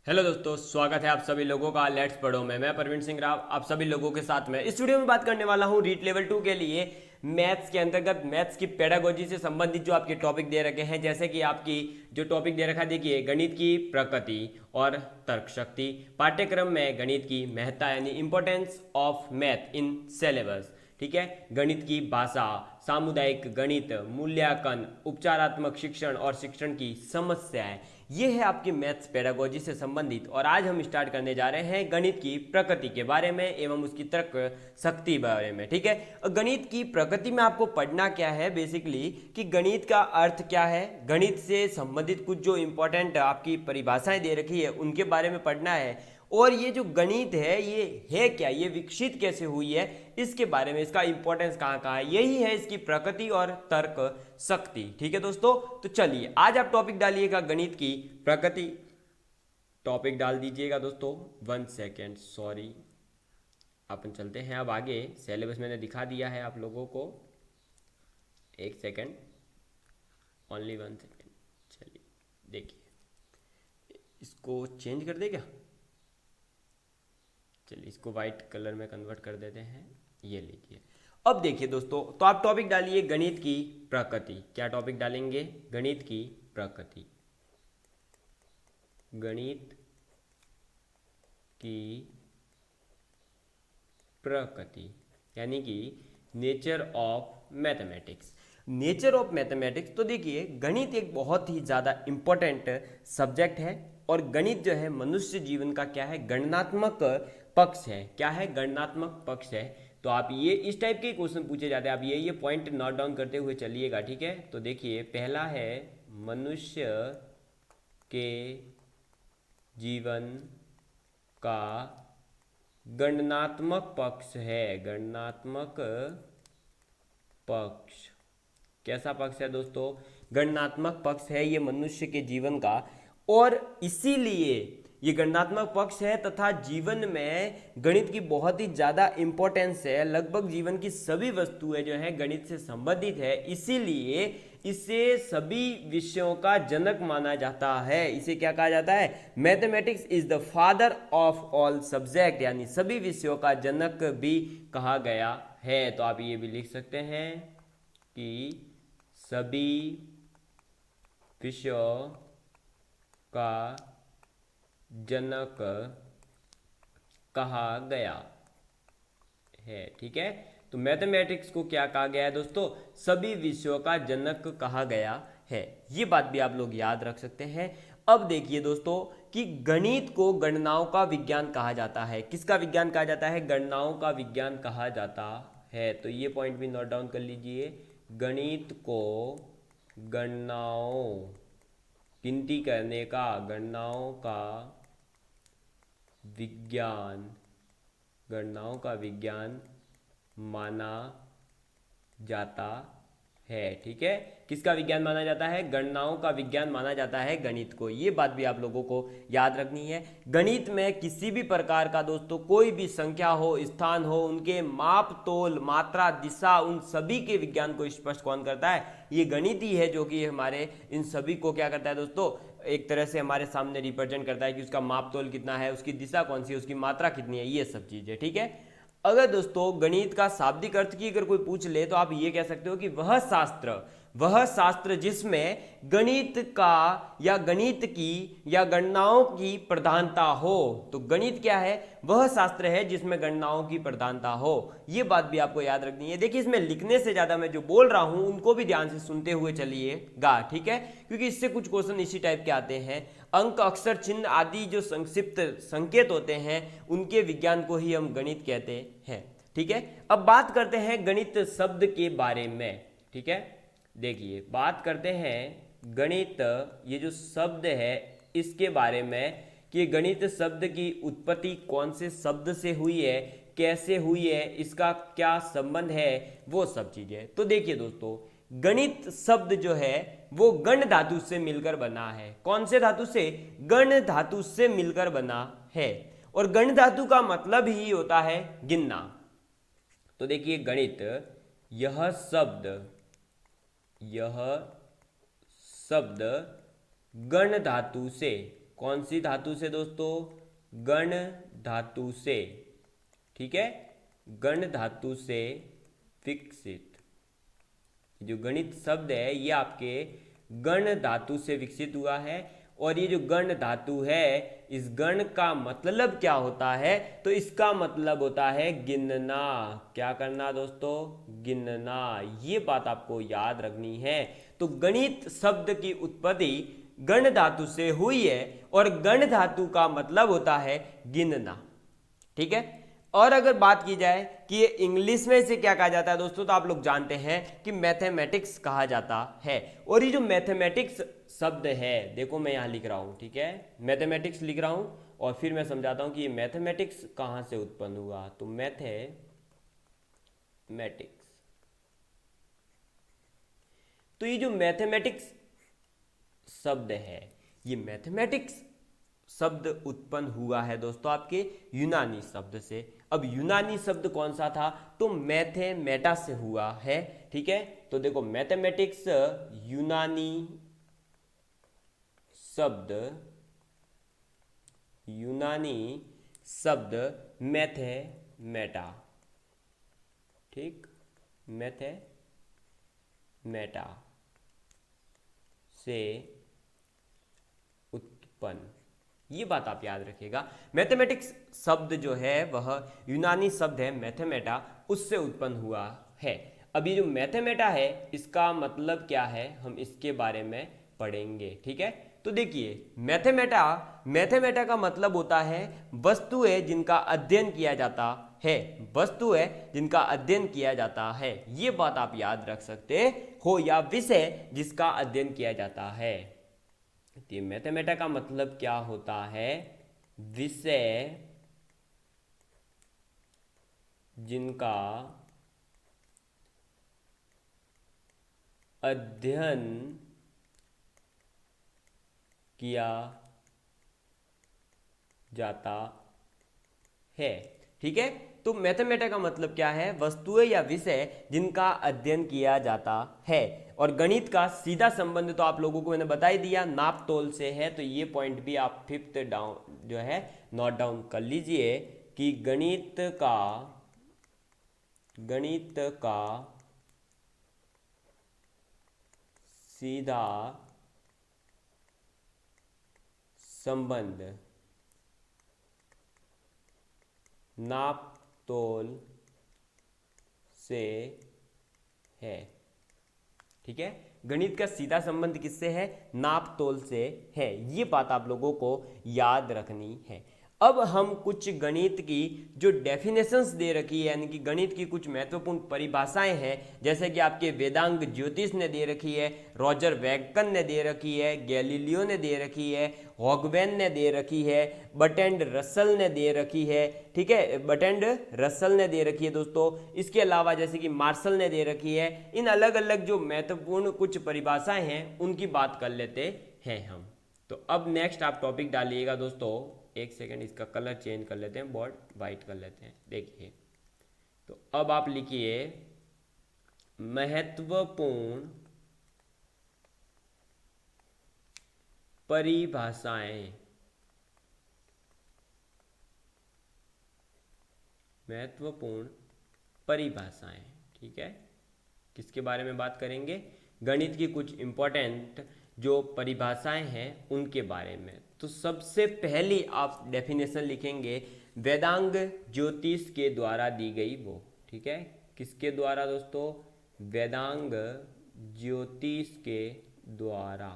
Hello दोस्तों, स्वागत है आप सभी लोगों का लेट्स पढ़ो में। मैं प्रवीण सिंह राव आप सभी लोगों के साथ में इस वीडियो में बात करने वाला हूं रीट लेवल 2 के लिए मैथ्स के अंतर्गत मैथ्स की पेडागोजी से संबंधित जो आपके टॉपिक दे रखे हैं। जैसे कि आपकी जो टॉपिक दे रखा है, देखिए, गणित की प्रकृति और तर्क शक्ति, पाठ्यक्रम में गणित की महत्ता यानी importance of math in syllabus, ठीक है, गणित की भाषा, सामुदायिक गणित, मूल्यांकन, उपचारात्मक शिक्षण और शिक्षण की समस्याएं, ये है आपकी मैथ्स पेडागोजी से संबंधित। और आज हम स्टार्ट करने जा रहे हैं गणित की प्रकृति के बारे में एवं उसकी तर्क शक्ति बारे में, ठीक है। गणित की प्रकृति में आपको पढ़ना क्या है बेसिकली, कि गणित का अर्थ क्या है, गणित से संबंधित कुछ जो इंपॉर्टेंट आपकी परिभाषाएं दे रखी है उनके बारे में पढ़ना है। और ये जो गणित ये है क्या, ये विकसित कैसे हुई है, इसके बारे में, इसका इंपॉर्टेंस कहाँ कहाँ है, यही है इसकी प्रकृति और तर्क शक्ति, ठीक है दोस्तों। तो चलिए आज आप टॉपिक डालिएगा गणित की प्रकृति, टॉपिक डाल दीजिएगा दोस्तों। 1 सेकेंड, सॉरी, अपन चलते हैं अब आगे। सिलेबस मैंने दिखा दिया है आप लोगों को। 1 सेकेंड, ओनली 1 सेकेंड। चलिए देखिए, इसको चेंज कर दे क्या। चलिए इसको वाइट कलर में कन्वर्ट कर देते हैं, ये लीजिए। अब देखिए दोस्तों, तो आप टॉपिक डालिए गणित की प्रकृति। क्या टॉपिक डालेंगे? गणित की प्रकृति, गणित की प्रकृति यानी कि nature of mathematics. Nature of mathematics, तो देखिए गणित एक बहुत ही ज़्यादा इंपॉर्टेंट सब्जेक्ट है। और गणित जो है मनुष्य जीवन का क्या है, गणनात्मक पक्ष है। क्या है? गणनात्मक पक्ष है। तो आप ये इस टाइप के क्वेश्चन पूछे जाते हैं, आप ये पॉइंट नोट डाउन करते हुए चलिएगा, ठीक है। तो देखिए पहला है मनुष्य के जीवन का गणनात्मक पक्ष है। गणनात्मक पक्ष कैसा पक्ष है दोस्तों? गणनात्मक पक्ष है ये मनुष्य के जीवन का। और इसीलिए ये गणनात्मक पक्ष है तथा जीवन में गणित की बहुत ही ज़्यादा इंपॉर्टेंस है। लगभग जीवन की सभी वस्तुएं जो है गणित से संबंधित है, इसीलिए इसे सभी विषयों का जनक माना जाता है। इसे क्या कहा जाता है? Mathematics is the father of all subject, यानी सभी विषयों का जनक भी कहा गया है। तो आप ये भी लिख सकते हैं कि सभी विषयों का जनक कहा गया है, ठीक है। तो मैथमेटिक्स को क्या कहा गया है दोस्तों? सभी विषयों का जनक कहा गया है। ये बात भी आप लोग याद रख सकते हैं। अब देखिए दोस्तों कि गणित को गणनाओं का विज्ञान कहा जाता है। किसका विज्ञान कहा जाता है? गणनाओं का विज्ञान कहा जाता है। तो ये पॉइंट भी नोट डाउन कर लीजिए। गणित को गणनाओं, गिनती करने का, गणनाओं का विज्ञान, गणनाओं का विज्ञान माना जाता है, ठीक है। किसका विज्ञान माना जाता है? गणनाओं का विज्ञान माना जाता है गणित को। ये बात भी आप लोगों को याद रखनी है। गणित में किसी भी प्रकार का दोस्तों कोई भी संख्या हो, स्थान हो, उनके माप तोल, मात्रा, दिशा, उन सभी के विज्ञान को स्पष्ट कौन करता है? ये गणित ही है, जो कि हमारे इन सभी को क्या करता है दोस्तों, एक तरह से हमारे सामने रिप्रेजेंट करता है कि उसका माप तोल कितना है, उसकी दिशा कौन सी है, उसकी मात्रा कितनी है, ये सब चीजें, ठीक है। अगर दोस्तों गणित का शाब्दिक अर्थ की अगर कोई पूछ ले तो आप ये कह सकते हो कि वह शास्त्र जिसमें गणित का या गणित की या गणनाओं की प्रधानता हो। तो गणित क्या है? वह शास्त्र है जिसमें गणनाओं की प्रधानता हो। ये बात भी आपको याद रखनी है। देखिए इसमें लिखने से ज्यादा मैं जो बोल रहा हूं उनको भी ध्यान से सुनते हुए चलिएगा, ठीक है, क्योंकि इससे कुछ क्वेश्चन इसी टाइप के आते हैं। अंक, अक्षर, चिन्ह आदि जो संक्षिप्त संकेत होते हैं उनके विज्ञान को ही हम गणित कहते हैं, ठीक है। अब बात करते हैं गणित शब्द के बारे में, ठीक है। देखिए बात करते हैं गणित, ये जो शब्द है इसके बारे में, कि गणित शब्द की उत्पत्ति कौन से शब्द से हुई है, कैसे हुई है, इसका क्या संबंध है, वो सब चीजें। तो देखिए दोस्तों, गणित शब्द जो है वो गण धातु से मिलकर बना है। कौन से धातु से? गण धातु से मिलकर बना है। और गण धातु का मतलब ही होता है गिनना। तो देखिए गणित, यह शब्द गण धातु से, कौन सी धातु से दोस्तों? गण धातु से, ठीक है, गण धातु से विकसित। जो गणित शब्द है ये आपके गण धातु से विकसित हुआ है। और ये जो गण धातु है, इस गण का मतलब क्या होता है? तो इसका मतलब होता है गिनना। क्या करना दोस्तों? गिनना। ये बात आपको याद रखनी है। तो गणित शब्द की उत्पत्ति गण धातु से हुई है और गण धातु का मतलब होता है गिनना, ठीक है। और अगर बात की जाए कि ये इंग्लिश में इसे क्या कहा जाता है दोस्तों, तो आप लोग जानते हैं कि मैथमेटिक्स कहा जाता है। और ये जो मैथमेटिक्स शब्द है, देखो मैं यहाँ लिख रहा हूँ, ठीक है, मैथमेटिक्स लिख रहा हूँ और फिर मैं समझाता हूँ कि ये मैथमेटिक्स कहाँ से उत्पन्न हुआ। तो मैथमेटिक्स, तो ये जो मैथमेटिक्स शब्द है, ये मैथमेटिक्स शब्द उत्पन्न हुआ है दोस्तों आपके यूनानी शब्द से। अब यूनानी शब्द कौन सा था? तो मैथमेटा से हुआ है, ठीक है। तो देखो मैथमेटिक्स यूनानी शब्द मैथमेटा, ठीक, मैथमेटा से उत्पन्न, ये बात आप याद रखिएगा। मैथमेटिक्स शब्द जो है वह यूनानी शब्द है मैथमेटा, उससे उत्पन्न हुआ है। अब ये जो मैथमेटा है इसका मतलब क्या है, हम इसके बारे में पढ़ेंगे, ठीक है। तो देखिए मैथमेटा का मतलब होता है वस्तुएं जिनका अध्ययन किया जाता है, वस्तुएं जिनका अध्ययन किया जाता है, ये बात आप याद रख सकते हो, या विषय जिसका अध्ययन किया जाता है। तो मैथमेटा का मतलब क्या होता है? विषय जिनका अध्ययन किया जाता है, ठीक है। तो मैथमेटा का मतलब क्या है? वस्तुएं या विषय जिनका अध्ययन किया जाता है। और गणित का सीधा संबंध तो आप लोगों को मैंने बता ही दिया, नाप तोल से है। तो ये पॉइंट भी आप 5th डाउन जो है नोट डाउन कर लीजिए कि गणित का सीधा संबंध नाप तोल से है, ठीक है। गणित का सीधा संबंध किससे है? नाप तोल से है। ये बात आप लोगों को याद रखनी है। अब हम कुछ गणित की जो डेफिनेशंस दे रखी है, यानी कि गणित की कुछ महत्वपूर्ण परिभाषाएं हैं, जैसे कि आपके वेदांग ज्योतिष ने दे रखी है, रॉजर वैगन ने दे रखी है, गैलीलियो ने दे रखी है, हॉगवेन ने दे रखी है, बर्ट्रैंड रसल ने दे रखी है, ठीक है, बर्ट्रैंड रसल ने दे रखी है दोस्तों। इसके अलावा जैसे कि मार्शल ने दे रखी है। इन अलग अलग जो महत्वपूर्ण कुछ परिभाषाएं हैं उनकी बात कर लेते हैं हम। तो अब नेक्स्ट आप टॉपिक डालिएगा दोस्तों। एक सेकेंड, इसका कलर चेंज कर लेते हैं, बोर्ड वाइट कर लेते हैं। देखिए, तो अब आप लिखिए महत्वपूर्ण परिभाषाएं। महत्वपूर्ण परिभाषाएं, ठीक है। किसके बारे में बात करेंगे? गणित की कुछ इंपॉर्टेंट जो परिभाषाएं हैं उनके बारे में। तो सबसे पहली आप डेफिनेशन लिखेंगे वेदांग ज्योतिष के द्वारा दी गई वो, ठीक है। किसके द्वारा दोस्तों? वेदांग ज्योतिष के द्वारा।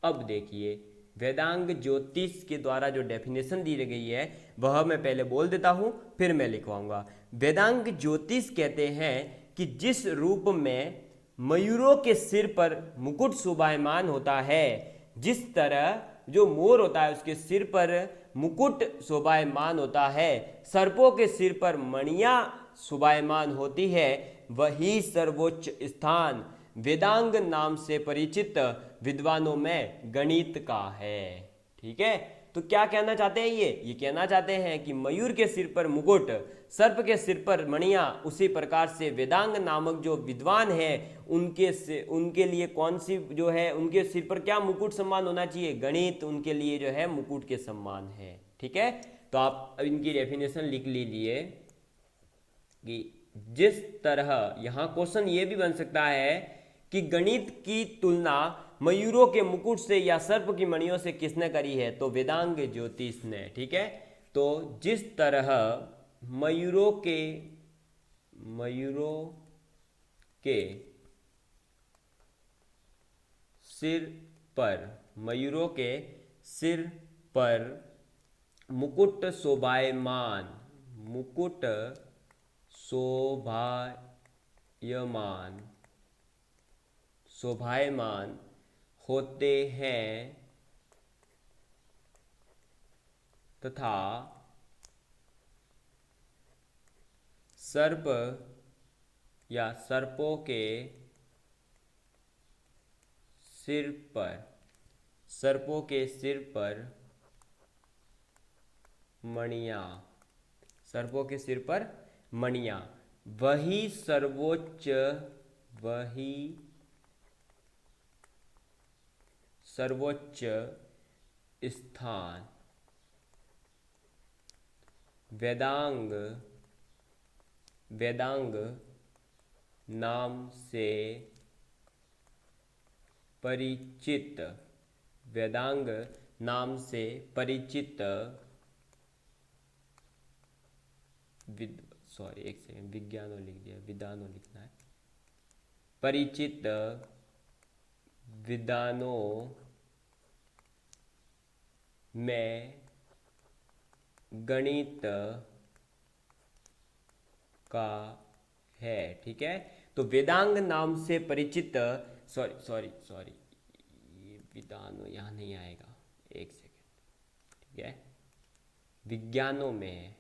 अब देखिए वेदांग ज्योतिष के द्वारा जो डेफिनेशन दी गई है वह मैं पहले बोल देता हूं, फिर मैं लिखवाऊंगा। वेदांग ज्योतिष कहते हैं कि जिस रूप में मयूरों के सिर पर मुकुट शोभायमान होता है, जिस तरह जो मोर होता है उसके सिर पर मुकुट शोभायमान होता है, सर्पों के सिर पर मणियां शोभायमान होती है, वही सर्वोच्च स्थान वेदांग नाम से परिचित विद्वानों में गणित का है, ठीक है। तो क्या कहना चाहते हैं ये कहना चाहते हैं कि मयूर के सिर पर मुकुट, सर्प के सिर पर मणियां, उसी प्रकार से वेदांग नामक जो विद्वान है उनके लिए कौन सी जो है, उनके सिर पर क्या मुकुट सम्मान होना चाहिए, गणित उनके लिए जो है मुकुट के सम्मान है। ठीक है, तो आप इनकी डेफिनेशन लिख लीजिए कि जिस तरह, यहां क्वेश्चन ये भी बन सकता है कि गणित की तुलना मयूरों के मुकुट से या सर्प की मणियों से किसने करी है, तो वेदांग ज्योतिष ने। ठीक है, तो जिस तरह मयूरों के सिर पर मयूरों के सिर पर मुकुट शोभायमान शोभायमान होते हैं तथा सर्प या सर्पों के सिर पर मणियां वही सर्वोच्च स्थान वेदांग नाम से परिचित विज्ञानो लिख दिया, विद्वानों लिखना है, परिचित विद्वानों में गणित का है। ठीक है, तो वेदांग नाम से परिचित, सॉरी ये विद्वानों यहाँ नहीं आएगा, एक सेकेंड। ठीक है, विज्ञानों में।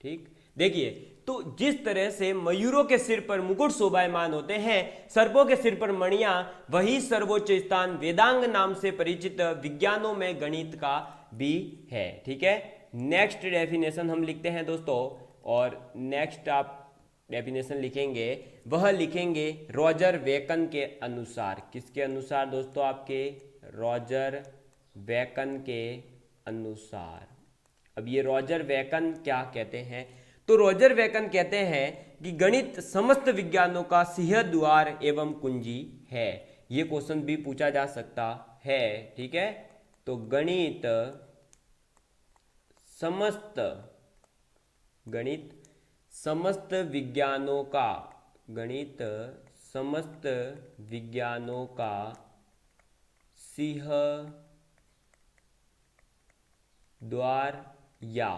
ठीक, देखिए, तो जिस तरह से मयूरों के सिर पर मुकुट शोभायमान होते हैं, सर्पों के सिर पर मणियां वही सर्वोच्च स्थान वेदांग नाम से परिचित विज्ञानों में गणित का भी है। ठीक है, नेक्स्ट डेफिनेशन हम लिखते हैं दोस्तों, और नेक्स्ट आप डेफिनेशन लिखेंगे, वह लिखेंगे रॉजर बेकन के अनुसार। किसके अनुसार दोस्तों? आपके रॉजर बेकन के अनुसार। अब ये रॉजर बेकन क्या कहते हैं? तो रॉजर बेकन कहते हैं कि गणित समस्त विज्ञानों का सिंह द्वार एवं कुंजी है। ये क्वेश्चन भी पूछा जा सकता है। ठीक है, तो गणित समस्त विज्ञानों का सिंह द्वार या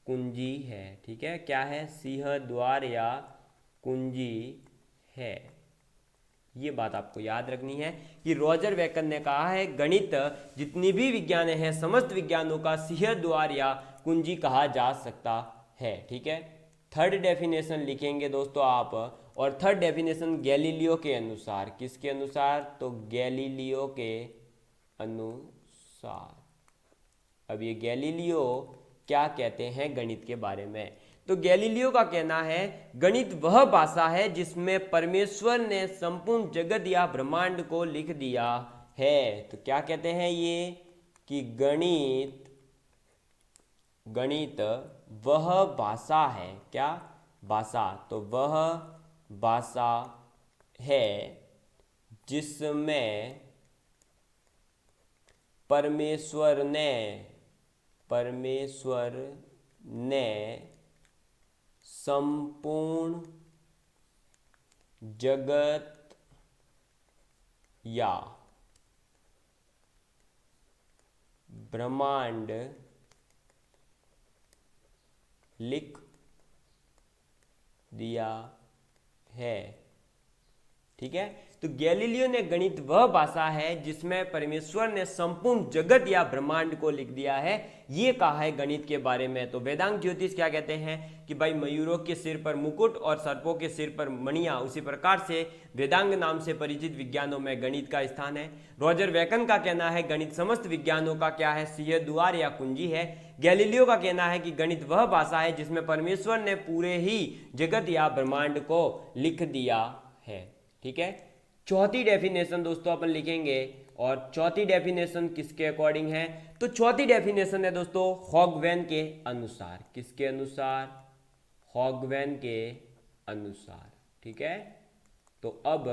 कुंजी है। ठीक है, क्या है? सिंह द्वार या कुंजी है। ये बात आपको याद रखनी है कि रॉजर बेकन ने कहा है गणित जितनी भी विज्ञान है समस्त विज्ञानों का सिंह द्वार या कुंजी कहा जा सकता है। ठीक है, थर्ड डेफिनेशन लिखेंगे दोस्तों आप, और थर्ड डेफिनेशन गैलीलियो के अनुसार। किसके अनुसार? तो गैलीलियो के अनुसार। अब ये गैलीलियो क्या कहते हैं गणित के बारे में? तो गैलीलियो का कहना है गणित वह भाषा है जिसमें परमेश्वर ने संपूर्ण जगत या ब्रह्मांड को लिख दिया है। तो क्या कहते हैं ये कि गणित वह भाषा है। क्या भाषा? तो वह भाषा है जिसमें परमेश्वर ने संपूर्ण जगत या ब्रह्मांड लिख दिया है। ठीक है, तो गैलीलियो ने गणित वह भाषा है जिसमें परमेश्वर ने संपूर्ण जगत या ब्रह्मांड को लिख दिया है, ये कहा है गणित के बारे में। तो वेदांग ज्योतिष क्या कहते हैं कि भाई मयूरों के सिर पर मुकुट और सर्पों के सिर पर मणियां, उसी प्रकार से वेदांग नाम से परिचित विज्ञानों में गणित का स्थान है। रॉजर वेकन का कहना है गणित समस्त विज्ञानों का क्या है, सिंह द्वार या कुंजी है। गैलीलियो का कहना है कि गणित वह भाषा है जिसमें परमेश्वर ने पूरे ही जगत या ब्रह्मांड को लिख दिया है। ठीक है, चौथी डेफिनेशन दोस्तों अपन लिखेंगे, और चौथी डेफिनेशन किसके अकॉर्डिंग है, तो चौथी डेफिनेशन है दोस्तों हॉगवेन के अनुसार। किसके अनुसार, हॉगवेन के अनुसार। ठीक है, तो अब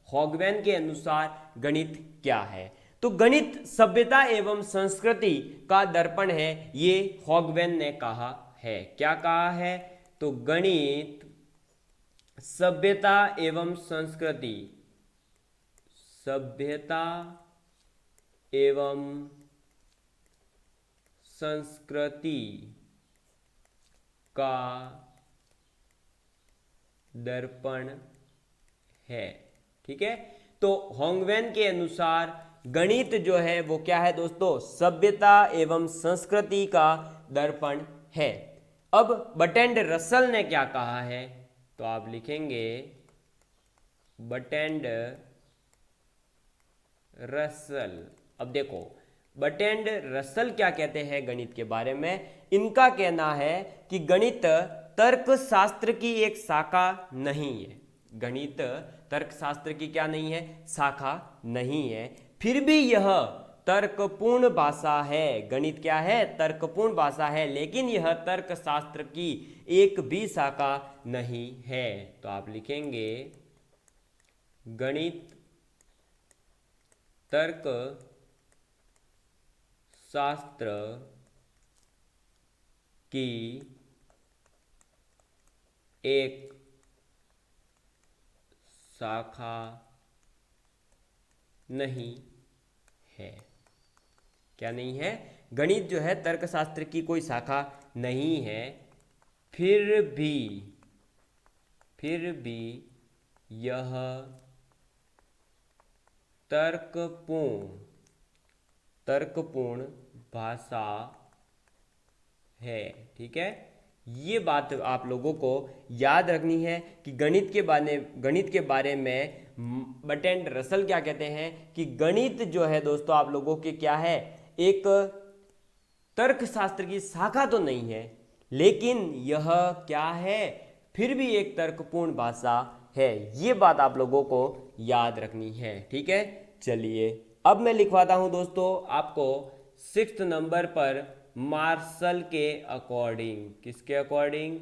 हॉगवेन के अनुसार गणित क्या है, तो गणित सभ्यता एवं संस्कृति का दर्पण है, ये हॉगवेन ने कहा है। क्या कहा है, तो गणित सभ्यता एवं संस्कृति, सभ्यता एवं संस्कृति का दर्पण है। ठीक है, तो हॉगवेन के अनुसार गणित जो है वो क्या है दोस्तों, सभ्यता एवं संस्कृति का दर्पण है। अब बर्ट्रैंड रसल ने क्या कहा है, तो आप लिखेंगे बर्ट्रैंड रसल। अब देखो बर्ट्रैंड रसल क्या कहते हैं गणित के बारे में, इनका कहना है कि गणित तर्कशास्त्र की एक शाखा नहीं है। गणित तर्कशास्त्र की क्या नहीं है, शाखा नहीं है, फिर भी यह तर्कपूर्ण भाषा है। गणित क्या है, तर्कपूर्ण भाषा है, लेकिन यह तर्कशास्त्र की एक भी शाखा नहीं है। तो आप लिखेंगे गणित तर्क शास्त्र की एक शाखा नहीं है। क्या नहीं है, गणित जो है तर्कशास्त्र की कोई शाखा नहीं है, फिर भी यह तर्कपूर्ण भाषा है। ठीक है, ये बात आप लोगों को याद रखनी है कि गणित के बारे में बर्ट्रैंड रसल क्या कहते हैं कि गणित जो है दोस्तों आप लोगों के क्या है, एक तर्कशास्त्र की शाखा तो नहीं है, लेकिन यह क्या है, फिर भी एक तर्कपूर्ण भाषा है। ये बात आप लोगों को याद रखनी है। ठीक है, चलिए अब मैं लिखवाता हूं दोस्तों आपको 6th नंबर पर मार्शल के अकॉर्डिंग। किसके अकॉर्डिंग,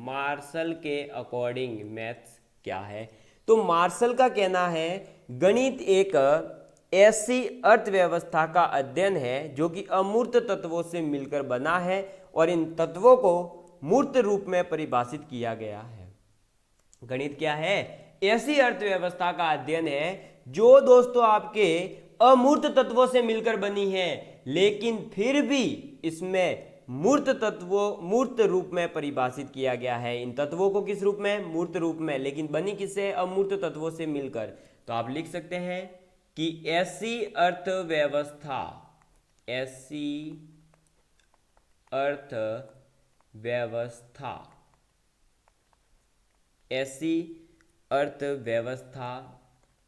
मार्शल के अकॉर्डिंग मैथ्स क्या है, तो मार्शल का कहना है गणित एक ऐसी अर्थव्यवस्था का अध्ययन है जो कि अमूर्त तत्वों से मिलकर बना है और इन तत्वों को मूर्त रूप में परिभाषित किया गया है। गणित क्या है, ऐसी अर्थव्यवस्था का अध्ययन है जो दोस्तों आपके अमूर्त तत्वों से मिलकर बनी है, लेकिन फिर भी इसमें मूर्त रूप में परिभाषित किया गया है। इन तत्वों को किस रूप में, मूर्त रूप में, लेकिन बनी किससे, अमूर्त तत्वों से मिलकर। तो आप लिख सकते हैं कि ऐसी अर्थव्यवस्था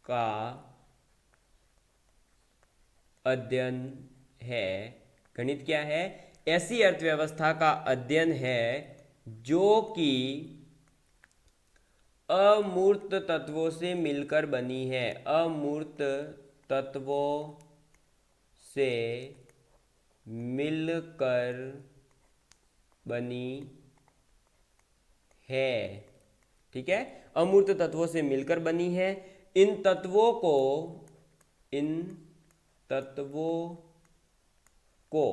का अध्ययन है। गणित क्या है, ऐसी अर्थव्यवस्था का अध्ययन है जो कि अमूर्त तत्वों से मिलकर बनी है। अमूर्त तत्वों से मिलकर बनी है। ठीक है, अमूर्त तत्वों से मिलकर बनी है। इन तत्वों को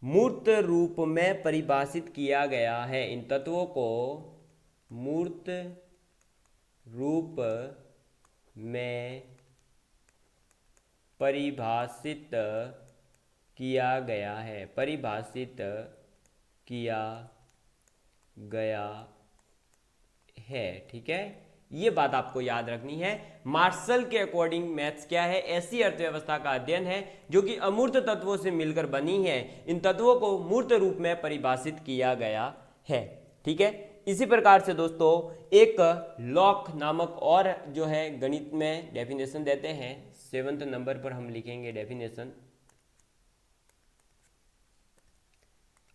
मूर्त रूप में परिभाषित किया गया है। इन तत्वों को मूर्त रूप में परिभाषित किया गया है। परिभाषित किया गया है। ठीक है, ये बात आपको याद रखनी है। मार्शल के अकॉर्डिंग मैथ्स क्या है? ऐसी अर्थव्यवस्था का अध्ययन है जो कि अमूर्त तत्वों से मिलकर बनी है। इन तत्वों को मूर्त रूप में परिभाषित किया गया है। ठीक है, इसी प्रकार से दोस्तों एक लॉक नामक और जो है गणित में डेफिनेशन देते हैं। 7वें नंबर पर हम लिखेंगे डेफिनेशन।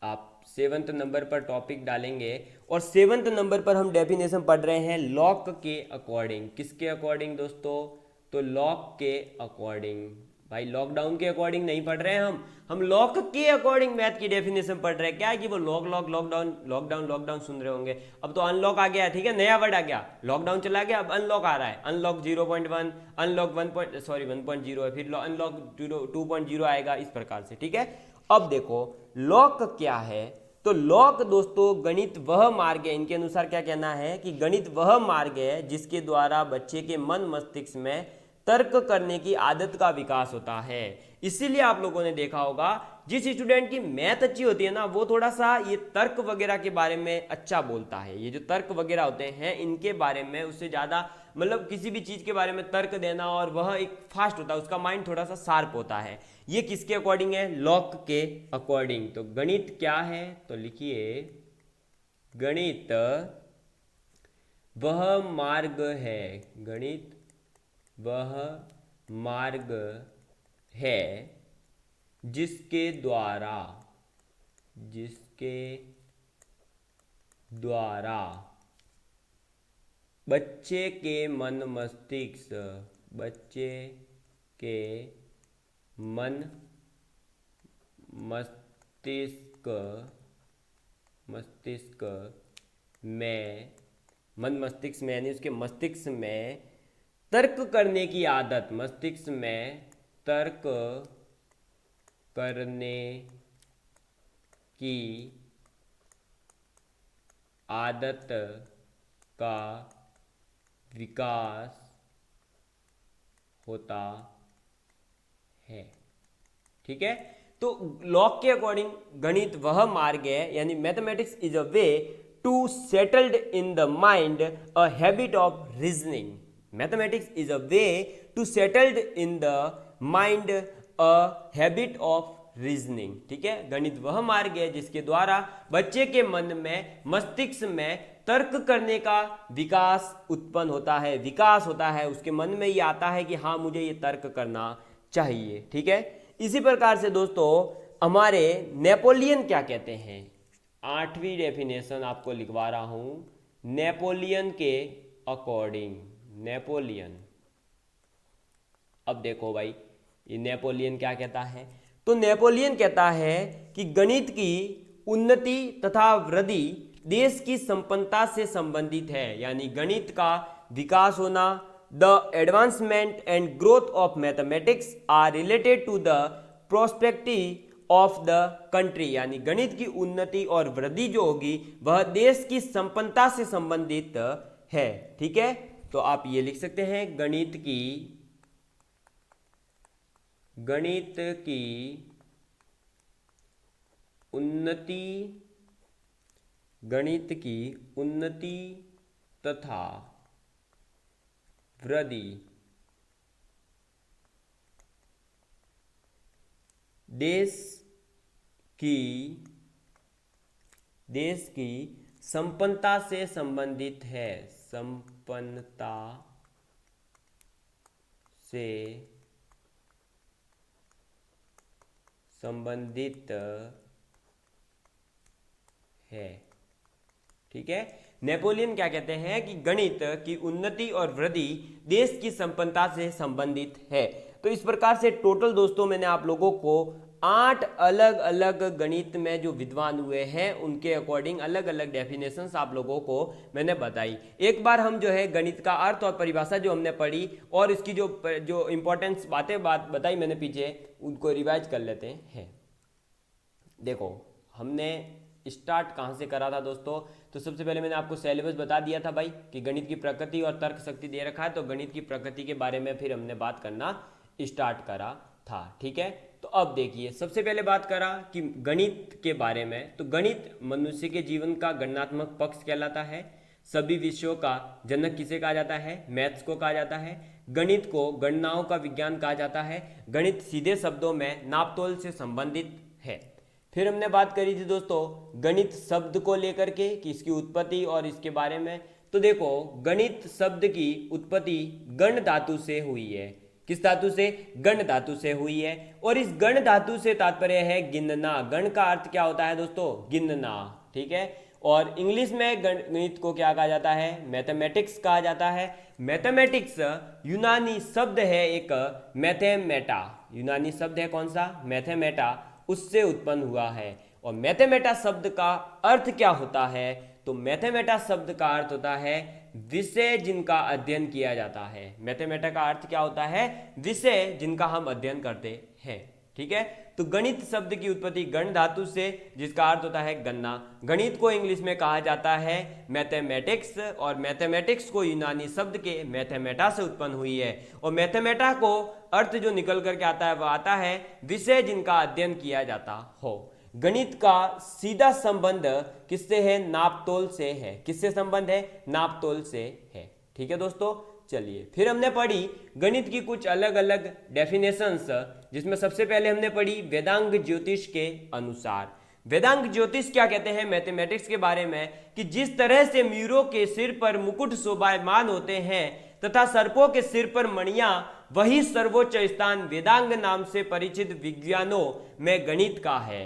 आप 7वें नंबर पर टॉपिक डालेंगे और 7वें नंबर पर हम डेफिनेशन पढ़ रहे हैं लॉक के अकॉर्डिंग। किसके अकॉर्डिंग दोस्तों? तो लॉक के अकॉर्डिंग। भाई लॉकडाउन के अकॉर्डिंग नहीं पढ़ रहे हैं हम लॉक के अकॉर्डिंग मैथ की डेफिनेशन पढ़ रहे हैं। क्या है कि वो लॉकडाउन सुन रहे होंगे। अब तो अनलॉक आ गया, ठीक है, नया वर्ड आ गया। लॉकडाउन चला गया, अब अनलॉक आ रहा है। अनलॉक 0.1, अनलॉक 1.0 है, फिर अनलॉक 2.0 आएगा, इस प्रकार से। ठीक है, अब देखो लॉक क्या है? तो लॉक दोस्तों गणित वह मार्ग है, इनके अनुसार क्या कहना है कि गणित वह मार्ग है जिसके द्वारा बच्चे के मन मस्तिष्क में तर्क करने की आदत का विकास होता है। इसीलिए आप लोगों ने देखा होगा जिस स्टूडेंट की मैथ अच्छी होती है ना, वो थोड़ा सा ये तर्क वगैरह के बारे में अच्छा बोलता है। ये जो तर्क वगैरह होते हैं इनके बारे में उससे ज़्यादा, मतलब किसी भी चीज़ के बारे में तर्क देना, और वह एक फास्ट होता है, उसका माइंड थोड़ा सा शार्प होता है। ये किसके अकॉर्डिंग है? लॉक के अकॉर्डिंग। तो गणित क्या है? तो लिखिए गणित वह मार्ग है, गणित वह मार्ग है जिसके द्वारा बच्चे के मन मस्तिष्क में यानी उसके मस्तिष्क में तर्क करने की आदत, मस्तिष्क में तर्क करने की आदत का विकास होता है। ठीक है, तो लॉक के अकॉर्डिंग गणित वह मार्ग है, यानी mathematics is a way to settled in the mind a habit of reasoning. Mathematics is a way to settled in the mind a habit of reasoning. ठीक है, गणित वह मार्ग है जिसके द्वारा बच्चे के मन में, मस्तिष्क में तर्क करने का विकास उत्पन्न होता है, विकास होता है। उसके मन में ये आता है कि हाँ मुझे ये तर्क करना चाहिए। ठीक है, इसी प्रकार से दोस्तों हमारे नेपोलियन क्या कहते हैं? 8वीं डेफिनेशन आपको लिखवा रहा हूं नेपोलियन के अकॉर्डिंग। नेपोलियन, अब देखो भाई ये नेपोलियन क्या कहता है? तो नेपोलियन कहता है कि गणित की उन्नति तथा वृद्धि देश की संपन्नता से संबंधित है। यानी गणित का विकास होना, the advancement and growth of mathematics are related to the prosperity of the country. यानी गणित की उन्नति और वृद्धि जो होगी वह देश की संपन्नता से संबंधित है। ठीक है, तो आप ये लिख सकते हैं गणित की उन्नति तथा वृद्धि देश की संपन्नता से संबंधित है, संपन्नता से संबंधित है। ठीक है, नेपोलियन क्या कहते हैं कि गणित की उन्नति और वृद्धि देश की संपन्नता से संबंधित है। तो इस प्रकार से टोटल दोस्तों मैंने आप लोगों को 8 अलग अलग गणित में जो विद्वान हुए हैं उनके अकॉर्डिंग अलग अलग डेफिनेशंस आप लोगों को मैंने बताई। एक बार हम जो है गणित का अर्थ और परिभाषा जो हमने पढ़ी और इसकी जो इंपॉर्टेंस बात बताई मैंने पीछे, उनको रिवाइज कर लेते हैं। देखो हमने स्टार्ट कहाँ से करा था दोस्तों? तो सबसे पहले मैंने आपको सिलेबस बता दिया था भाई कि गणित की प्रकृति और तर्क शक्ति दे रखा है, तो गणित की प्रकृति के बारे में फिर हमने बात करना स्टार्ट करा था। ठीक है, तो अब देखिए सबसे पहले बात करा कि गणित के बारे में, तो गणित मनुष्य के जीवन का गणनात्मक पक्ष कहलाता है। सभी विषयों का जनक किसे कहा जाता है? मैथ्स को कहा जाता है। गणित को गणनाओं का विज्ञान कहा जाता है। गणित सीधे शब्दों में नापतोल से संबंधित है। फिर हमने बात करी थी दोस्तों गणित शब्द को लेकर के कि इसकी उत्पत्ति और इसके बारे में। तो देखो गणित शब्द की उत्पत्ति गण धातु से हुई है। किस धातु से? गण धातु से हुई है। और इस गण धातु से तात्पर्य है गिनना। गण का अर्थ क्या होता है दोस्तों? गिनना, ठीक है। और इंग्लिश में गणित को क्या कहा जाता है? मैथमेटिक्स कहा जाता है। मैथमेटिक्स यूनानी शब्द है एक मैथेमेटा। यूनानी शब्द है कौन सा? मैथेमेटा, उससे उत्पन्न हुआ है। और मैथेमेटा शब्द का अर्थ क्या होता है? तो मैथेमेटा शब्द का अर्थ होता है विषय जिनका अध्ययन किया जाता है। मैथेमेटा का अर्थ क्या होता है? विषय जिनका हम अध्ययन करते हैं, ठीक है। तो गणित शब्द की उत्पत्ति गण धातु से, जिसका अर्थ होता है गणना। गणित को इंग्लिश में कहा जाता है मैथमेटिक्स, और मैथमेटिक्स को यूनानी शब्द के मैथेमेटा से उत्पन्न हुई है। और मैथेमेटा को अर्थ जो निकल करके आता है वह आता है विषय जिनका अध्ययन किया जाता हो। गणित का सीधा संबंध किससे है? नापतोल से है। किससे संबंध है? नापतोल से है, ठीक है दोस्तों। चलिए फिर हमने पढ़ी गणित की कुछ अलग अलग डेफिनेशंस, जिसमें सबसे पहले हमने पढ़ी वेदांग ज्योतिष के अनुसार। वेदांग ज्योतिष क्या कहते हैं मैथमेटिक्स के बारे में? कि जिस तरह से मयूरों के सिर पर मुकुट शोभायमान होते हैं तथा सर्पों के सिर पर मणियां, वही सर्वोच्च स्थान वेदांग नाम से परिचित विज्ञानों में गणित का है,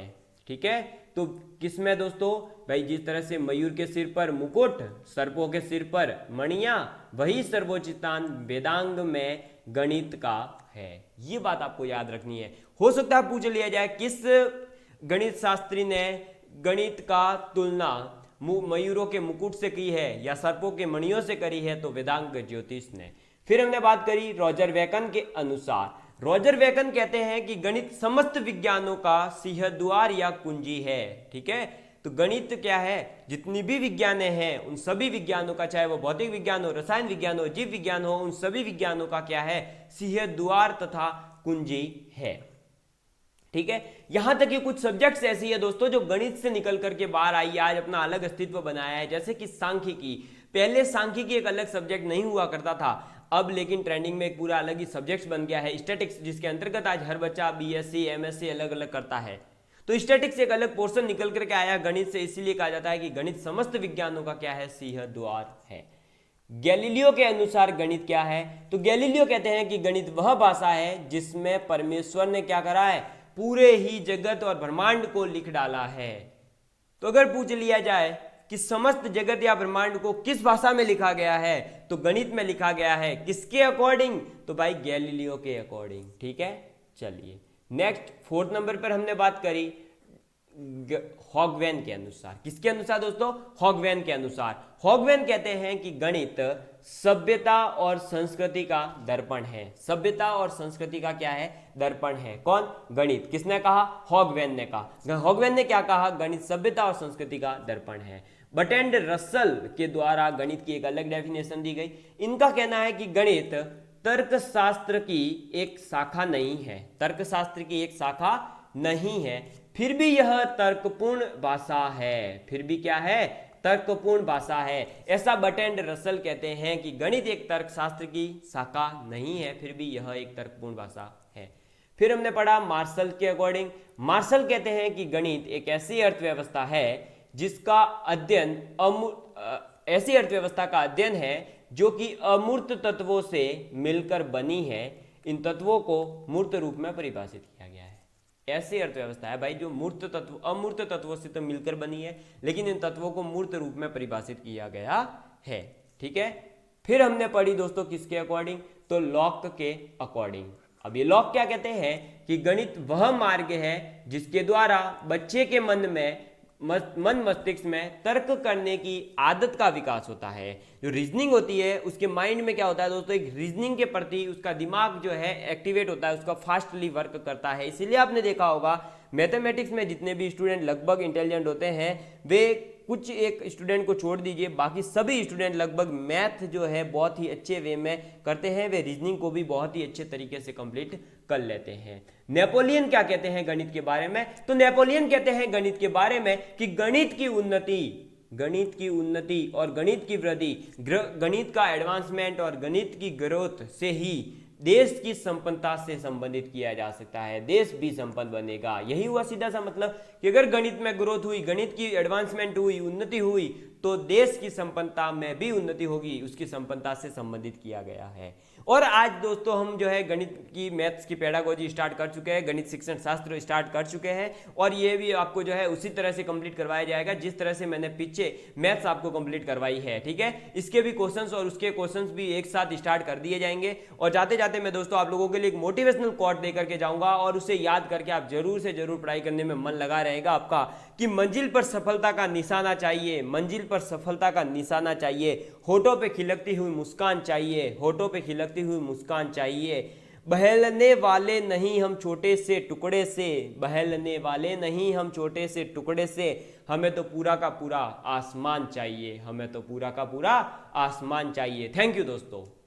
ठीक है। तो किसमें दोस्तों? भाई जिस तरह से मयूर के सिर पर मुकुट, सर्पों के सिर पर मणियां, वही सर्वोच्च स्थान वेदांग में गणित का है। ये बात आपको याद रखनी है। हो सकता है पूछ लिया जाए किस गणित शास्त्री ने गणित का तुलना मयूरों के मुकुट से की है या सर्पों के मणियों से करी है? तो वेदांग ज्योतिष ने। फिर हमने बात करी रॉजर बेकन के अनुसार। रॉजर बेकन कहते हैं कि गणित समस्त विज्ञानों का सिंहद्वार या कुंजी है, ठीक है। तो गणित क्या है? जितनी भी विज्ञान हैं उन सभी विज्ञानों का, चाहे वो भौतिक विज्ञान हो, रसायन विज्ञान हो, जीव विज्ञान हो, उन सभी विज्ञानों का क्या है? सिंहद्वार तथा कुंजी है, ठीक है। यहां तक कि कुछ सब्जेक्ट्स ऐसी है दोस्तों जो गणित से निकल करके बाहर आई, आज अपना अलग अस्तित्व बनाया है, जैसे कि सांख्यिकी। पहले सांख्यिकी एक अलग सब्जेक्ट नहीं हुआ करता था, अब लेकिन ट्रेंडिंग में एक पूरा अलग ही सब्जेक्ट बन गया है स्टैटिक्स, जिसके अंतर्गत आज हर बच्चा बीएससी एमएससी अलग अलग करता है। तो स्टैटिक्स एक अलग पोर्शन निकल करके आया गणित से, इसीलिए कहा जाता है कि गणित समस्त विज्ञानों का क्या है? सिंहद्वार है। गैलीलियो के अनुसार गणित क्या है? तो गैलीलियो कहते हैं कि गणित वह भाषा है जिसमें परमेश्वर ने क्या करा है? पूरे ही जगत और ब्रह्मांड को लिख डाला है। तो अगर पूछ लिया जाए कि समस्त जगत या ब्रह्मांड को किस भाषा में लिखा गया है, तो गणित में लिखा गया है। किसके अकॉर्डिंग? तो भाई गैलीलियो के अकॉर्डिंग, ठीक है। चलिए नेक्स्ट 4th नंबर पर हमने बात करी हॉगवेन के अनुसार। किसके अनुसार दोस्तों? हॉगवेन के अनुसार। हॉगवेन कहते हैं कि गणित सभ्यता और संस्कृति का दर्पण है। सभ्यता और संस्कृति का क्या है? दर्पण है। कौन? गणित। किसने कहा? हॉगवेन ने कहा। हॉगवेन ने क्या कहा? गणित सभ्यता और संस्कृति का दर्पण है। बर्ट्रैंड रसल के द्वारा गणित की एक अलग डेफिनेशन दी गई। इनका कहना है कि गणित तर्कशास्त्र की एक शाखा नहीं है। तर्कशास्त्र की एक शाखा नहीं है, फिर भी यह तर्कपूर्ण भाषा है। फिर भी क्या है? तर्कपूर्ण भाषा है। ऐसा बर्ट्रैंड रसल कहते हैं कि गणित एक तर्कशास्त्र की शाखा नहीं है, फिर भी यह एक तर्कपूर्ण भाषा है। फिर हमने पढ़ा मार्शल के अकॉर्डिंग। मार्शल कहते हैं कि गणित एक ऐसी अर्थव्यवस्था है जिसका अध्ययन ऐसी अर्थव्यवस्था का अध्ययन है जो कि अमूर्त तत्वों से मिलकर बनी है। इन तत्वों को मूर्त रूप में परिभाषित किया गया है। ऐसी अर्थव्यवस्था है भाई जो मूर्त तत्व अमूर्त तत्वों से तो मिलकर बनी है, लेकिन इन तत्वों को मूर्त रूप में परिभाषित किया गया है, ठीक है। फिर हमने पढ़ी दोस्तों किसके अकॉर्डिंग? तो लॉक के अकॉर्डिंग। अब ये लॉक क्या कहते हैं कि गणित वह मार्ग है जिसके द्वारा बच्चे के मन मस्तिष्क में तर्क करने की आदत का विकास होता है। जो रीजनिंग होती है उसके माइंड में क्या होता है दोस्तों? एक रीजनिंग के प्रति उसका दिमाग जो है एक्टिवेट होता है, उसका फास्टली वर्क करता है। इसीलिए आपने देखा होगा मैथमेटिक्स में जितने भी स्टूडेंट लगभग इंटेलिजेंट होते हैं, वे कुछ एक स्टूडेंट को छोड़ दीजिए, बाकी सभी स्टूडेंट लगभग मैथ जो है बहुत ही अच्छे वे में करते हैं। वे रीजनिंग को भी बहुत ही अच्छे तरीके से कंप्लीट कर लेते हैं। नेपोलियन क्या कहते हैं गणित के बारे में? तो नेपोलियन कहते हैं गणित के बारे में कि गणित की उन्नति गणित की उन्नति और गणित की वृद्धि, गणित का एडवांसमेंट और गणित की ग्रोथ से ही देश की संपन्नता से संबंधित किया जा सकता है। देश भी संपन्न बनेगा। यही हुआ सीधा सा मतलब कि अगर गणित में ग्रोथ हुई, गणित की एडवांसमेंट हुई, उन्नति हुई, तो देश की संपन्नता में भी उन्नति होगी। उसकी संपन्नता से संबंधित किया गया है। और आज दोस्तों हम जो है गणित की, मैथ्स की पेडागोजी स्टार्ट कर चुके हैं, गणित शिक्षण शास्त्र स्टार्ट कर चुके हैं, और ये भी आपको जो है उसी तरह से कंप्लीट करवाया जाएगा जिस तरह से मैंने पीछे मैथ्स आपको कंप्लीट करवाई है। ठीक है, इसके भी क्वेश्चंस और उसके क्वेश्चंस भी एक साथ स्टार्ट कर दिए जाएंगे। और जाते जाते मैं दोस्तों आप लोगों के लिए एक मोटिवेशनल कोट दे करके जाऊंगा, और उसे याद करके आप जरूर से जरूर पढ़ाई करने में मन लगा रहेगा आपका, कि मंजिल पर सफलता का निशाना चाहिए, मंजिल पर सफलता का निशाना चाहिए, होठों पे खिलकती हुई मुस्कान चाहिए, होठों पे खिलकती हुई मुस्कान चाहिए, बहलने वाले नहीं हम छोटे से टुकड़े से, बहलने वाले नहीं हम छोटे से टुकड़े से, हमें तो पूरा का पूरा आसमान चाहिए, हमें तो पूरा का पूरा आसमान चाहिए। थैंक यू दोस्तों।